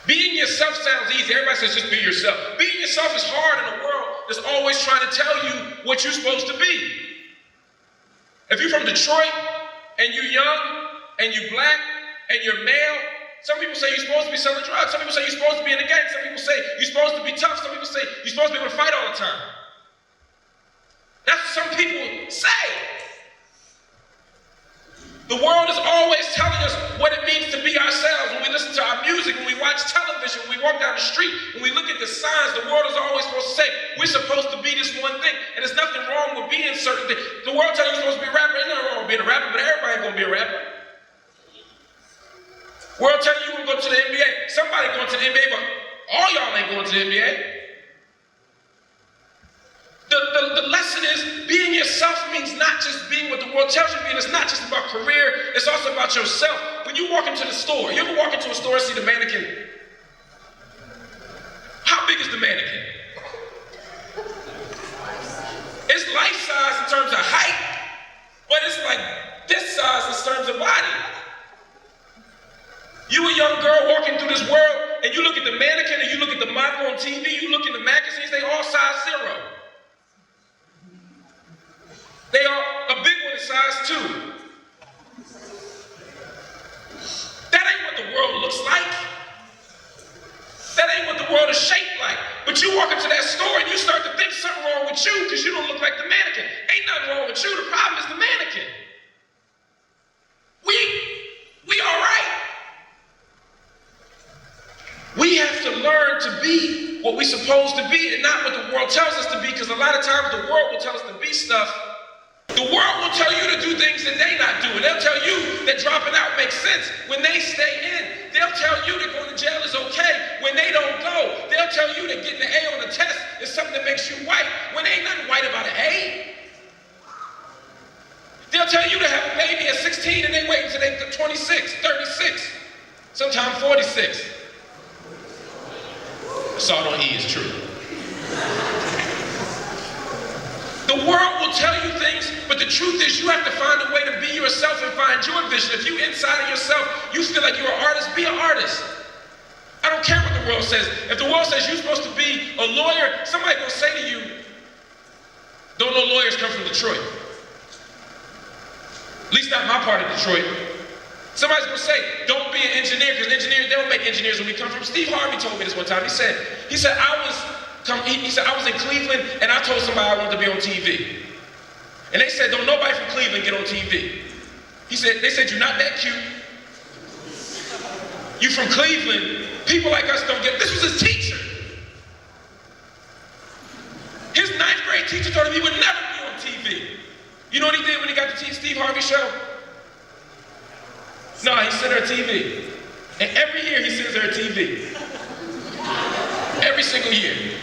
Being yourself sounds easy. Everybody says just be yourself. Being yourself is hard in a world that's always trying to tell you what you're supposed to be. If you're from Detroit and you're young and you're black and you're male, some people say you're supposed to be selling drugs. Some people say you're supposed to be in a gang. Some people say you're supposed to be tough. Some people say you're supposed to be able to fight all the time. That's what some people say. The world is always telling us what it means to be ourselves. When we listen to our music, when we watch television, when we walk down the street, when we look at the signs, the world is always supposed to say, we're supposed to be this one thing. And there's nothing wrong with being certain things. The world tells you you're supposed to be a rapper. There's nothing wrong with being a rapper, but everybody ain't going to be a rapper. The world tells you you're going to go to the NBA. Somebody going to the NBA, but all y'all ain't going to the NBA. The lesson is being yourself means not just being what the world tells you to be, and it's not just about career, it's also about yourself. When you walk into the store, you ever walk into a store and see the mannequin? How big is the mannequin? It's life size in terms of height, but it's like this size in terms of body. You a young girl walking through this world, and you look at the mannequin, and you look at the model on TV, you look in the magazines, they all size 0. They are a big one in size 2. That ain't what the world looks like. That ain't what the world is shaped like. But you walk into that store and you start to think something wrong with you because you don't look like the mannequin. Ain't nothing wrong with you. The problem is the mannequin. We all right. We have to learn to be what we're supposed to be and not what the world tells us to be, because a lot of times the world will tell us to be stuff. The world will tell you to do things that they're not doing. They'll tell you that dropping out makes sense when they stay in. They'll tell you that going to jail is okay when they don't go. They'll tell you that getting an A on the test is something that makes you white when ain't nothing white about an A. They'll tell you to have a baby at 16 and they wait until they're 26, 36, sometimes 46. Salt on E is true. The world will tell you things, but the truth is you have to find a way to be yourself and find your vision. If you inside of yourself, you feel like you're an artist, be an artist. I don't care what the world says. If the world says you're supposed to be a lawyer, somebody gonna say to you, don't know lawyers come from Detroit. At least not my part of Detroit. Somebody's gonna say, don't be an engineer, because engineers, they don't make engineers when we come from. Steve Harvey told me this one time. He said, I was in Cleveland and I told somebody I wanted to be on TV. And they said, don't nobody from Cleveland get on TV. They said, you're not that cute. You from Cleveland, people like us don't get, this was his teacher. His 9th grade teacher told him he would never be on TV. You know what he did when he got the Steve Harvey show? No, he sent her a TV. And every year he sends her a TV. Every single year.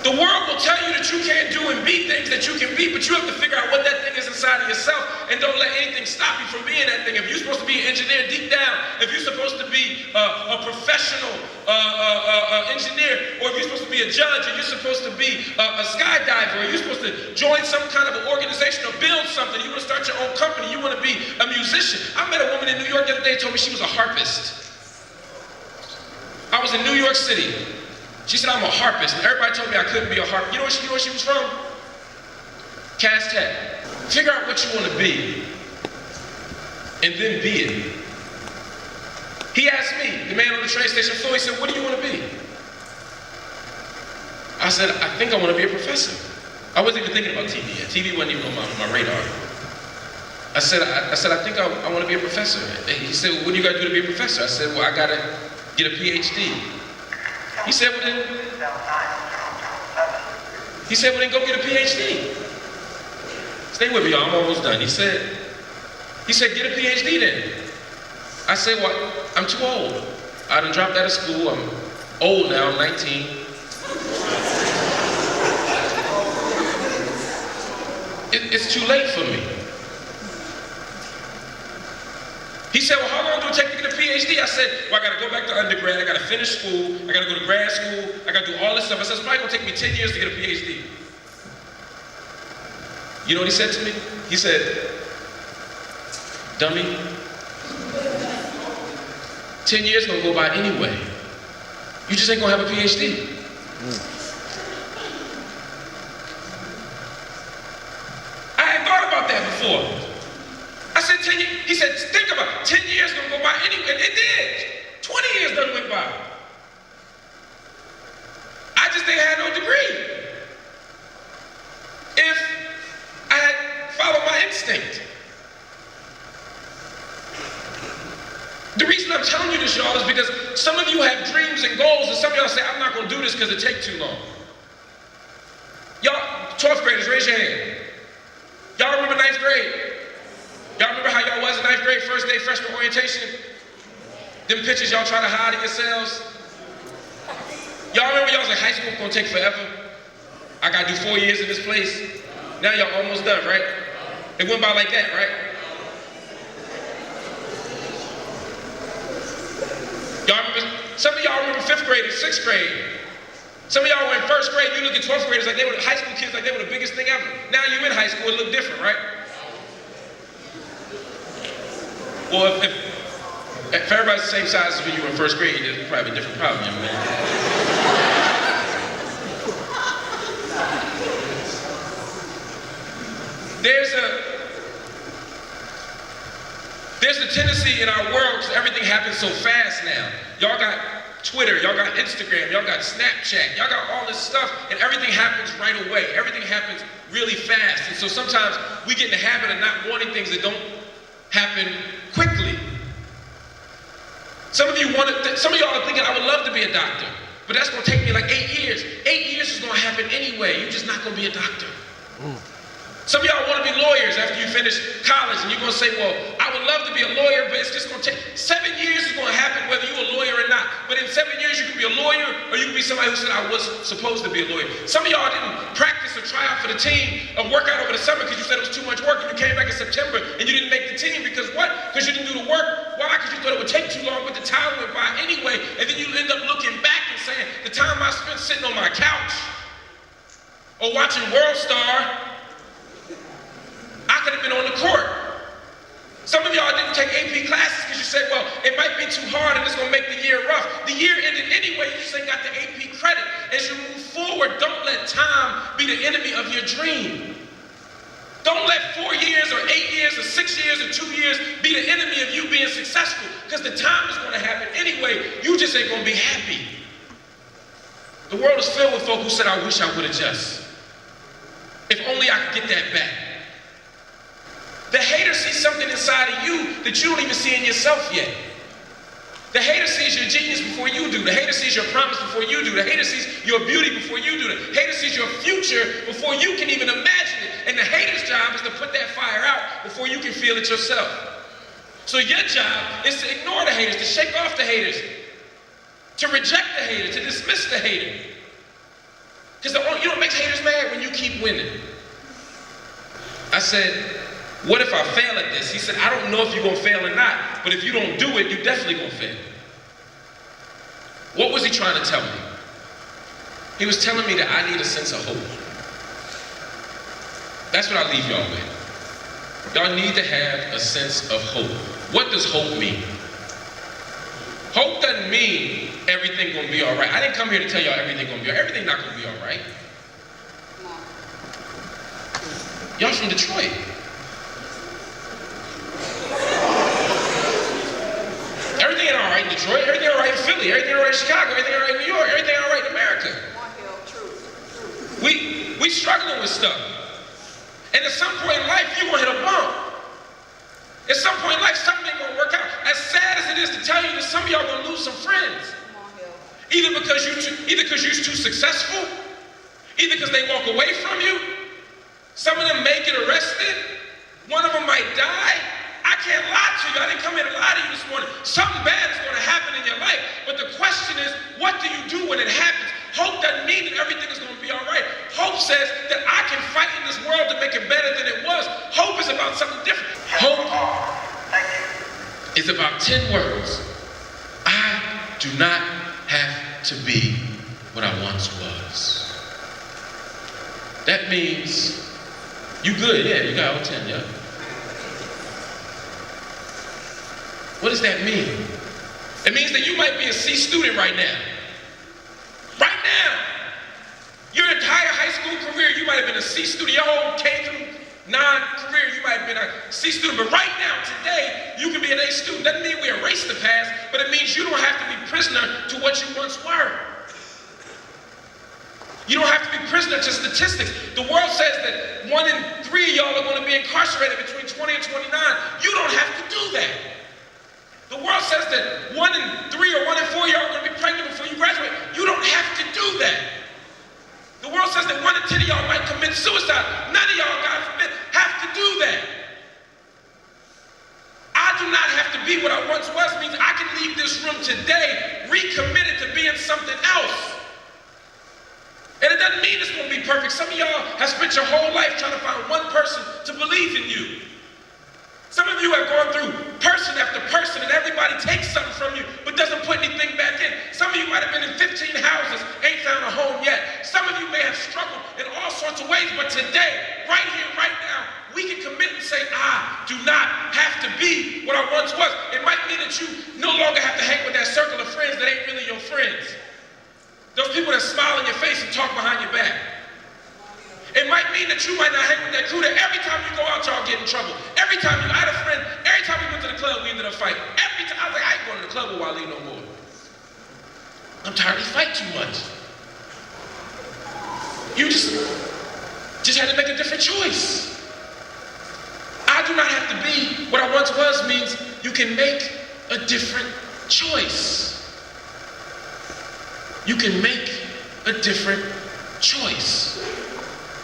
The world will tell you that you can't do and be things that you can be, but you have to figure out what that thing is inside of yourself, and don't let anything stop you from being that thing. If you're supposed to be an engineer deep down, if you're supposed to be a professional engineer, or if you're supposed to be a judge, or you're supposed to be a skydiver, or you're supposed to join some kind of an organization or build something, you want to start your own company, you want to be a musician. I met a woman in New York the other day who told me she was a harpist. I was in New York City. She said, I'm a harpist, and everybody told me I couldn't be a harpist. You know where she was from? Cass Tech. Figure out what you want to be, and then be it. He asked me, the man on the train station floor, he said, what do you want to be? I said, I think I want to be a professor. I wasn't even thinking about TV yet. TV wasn't even on my radar. I said, I think I want to be a professor. And he said, well, what do you got to do to be a professor? I said, well, I got to get a PhD. He said, well then go get a PhD. Stay with me, y'all, I'm almost done. He said, get a PhD then. I said, well, I'm too old. I done dropped out of school, I'm old now, I'm 19. It's too late for me. He said, well, how long do it take to get a PhD? I said, well, I gotta go back to undergrad, I gotta finish school, I gotta go to grad school, I gotta do all this stuff. I said, it's probably gonna take me 10 years to get a PhD. You know what he said to me? He said, dummy, 10 years gonna go by anyway. You just ain't gonna have a PhD. I hadn't thought about that before. I said 10 years, he said, think about it, 10 years gonna go by anyway, and it did. 20 years done went by. I just didn't have no degree. If I had followed my instinct. The reason I'm telling you this, y'all, is because some of you have dreams and goals, and some of y'all say, I'm not gonna do this because it takes too long. Y'all, 12th graders, raise your hand. Y'all remember 9th grade? Y'all remember how y'all was in 9th grade, first day freshman orientation? Them pictures y'all try to hide in yourselves? Y'all remember y'all was like, high school gonna take forever? I gotta do 4 years in this place. Now y'all almost done, right? It went by like that, right? Y'all remember, some of y'all remember 5th grade and 6th grade. Some of y'all were in 1st grade, you look at 12th graders like they were high school kids, like they were the biggest thing ever. Now you in high school, it look different, right? Well, if everybody's the same size as when you were in 1st grade, there's probably a different problem, young man. There's a tendency in our world, because everything happens so fast now. Y'all got Twitter, y'all got Instagram, y'all got Snapchat, y'all got all this stuff, and everything happens right away. Everything happens really fast. And so sometimes we get in the habit of not wanting things that don't happen quickly. Some of y'all are thinking, I would love to be a doctor, but that's gonna take me like 8 years. 8 years is gonna happen anyway. You're just not gonna be a doctor. Some of y'all want to be lawyers after you finish college, and you're going to say, well, I would love to be a lawyer, but it's just going to take 7 years is going to happen whether you're a lawyer or not. But in 7 years, you can be a lawyer, or you can be somebody who said, I was supposed to be a lawyer. Some of y'all didn't practice or try out for the team or work out over the summer because you said it was too much work, and you came back in September, and you didn't make the team because what? Because you didn't do the work. Why? Because you thought it would take too long, but the time went by anyway, and then you end up looking back and saying, the time I spent sitting on my couch or watching World Star, I could have been on the court. Some of y'all didn't take AP classes because you said, well, it might be too hard and it's gonna make the year rough. The year ended anyway, you just ain't got the AP credit. As you move forward, don't let time be the enemy of your dream. Don't let 4 years or 8 years or 6 years or 2 years be the enemy of you being successful, because the time is gonna happen anyway. You just ain't gonna be happy. The world is filled with folk who said, I wish I would adjust. If only I could get that back. The hater sees something inside of you that you don't even see in yourself yet. The hater sees your genius before you do. The hater sees your promise before you do. The hater sees your beauty before you do. The hater sees your future before you can even imagine it. And the hater's job is to put that fire out before you can feel it yourself. So your job is to ignore the haters, to shake off the haters, to reject the hater, to dismiss the hater. Because you know what makes haters mad? When you keep winning. I said, what if I fail at this? He said, I don't know if you're gonna fail or not, but if you don't do it, you're definitely gonna fail. What was he trying to tell me? He was telling me that I need a sense of hope. That's what I leave y'all with. Y'all need to have a sense of hope. What does hope mean? Hope doesn't mean everything gonna be all right. I didn't come here to tell y'all everything gonna be all right. Everything not gonna be all right. Y'all from Detroit. Everything ain't all right in Detroit, everything all right in Philly, everything all right in Chicago, everything all right in New York, everything all right in America. We struggling with stuff. And at some point in life, you're gonna hit a bump. At some point in life, something ain't gonna work out. As sad as it is to tell you that some of y'all gonna lose some friends. Either because you're too successful, either because they walk away from you. Some of them may get arrested. One of them might die. I can't lie to you. I didn't come here to lie to you this morning. Something bad is going to happen in your life. But the question is, what do you do when it happens? Hope doesn't mean that everything is going to be all right. Hope says that I can fight in this world to make it better than it was. Hope is about something different. Hope is about 10 words. I do not have to be what I once was. That means you good, yeah, you got all 10, yeah. What does that mean? It means that you might be a C student right now. C student, your whole K through 9 career, you might have been a C student, but right now, today, you can be an A student. Doesn't mean we erase the past, but it means you don't have to be prisoner to what you once were. You don't have to be prisoner to statistics. The world says that 1 in 3 of y'all are going to be incarcerated between 20 and 29. You don't have to do that. The world says that 1 in 3 or 1 in 4 of y'all are going to be pregnant before you graduate. You don't have to do that. The world says that 1 in 10 of y'all might commit suicide. None of y'all, God forbid, have to do that. I do not have to be what I once was means I can leave this room today recommitted to being something else. And it doesn't mean it's going to be perfect. Some of y'all have spent your whole life trying to find one person to believe in you. Some of you have gone through person after person and everybody takes something from you but doesn't put anything back in. Some of you might have been in 15 houses, ain't found a home yet. Some of you may have struggled in all sorts of ways, but today, right here, right now, we can commit and say, I do not have to be what I once was. It might mean that you no longer have to hang with that circle of friends that ain't really your friends. Those people that smile in your face and talk behind your back. It might mean that you might not hang with that crew that every time you go out, y'all get in trouble. Every time I had a friend, every time we went to the club, we ended up fighting. Every time, I was like, I ain't going to the club with Wale no more. I'm tired of this fight too much. You just had to make a different choice. I do not have to be what I once was means you can make a different choice. You can make a different choice.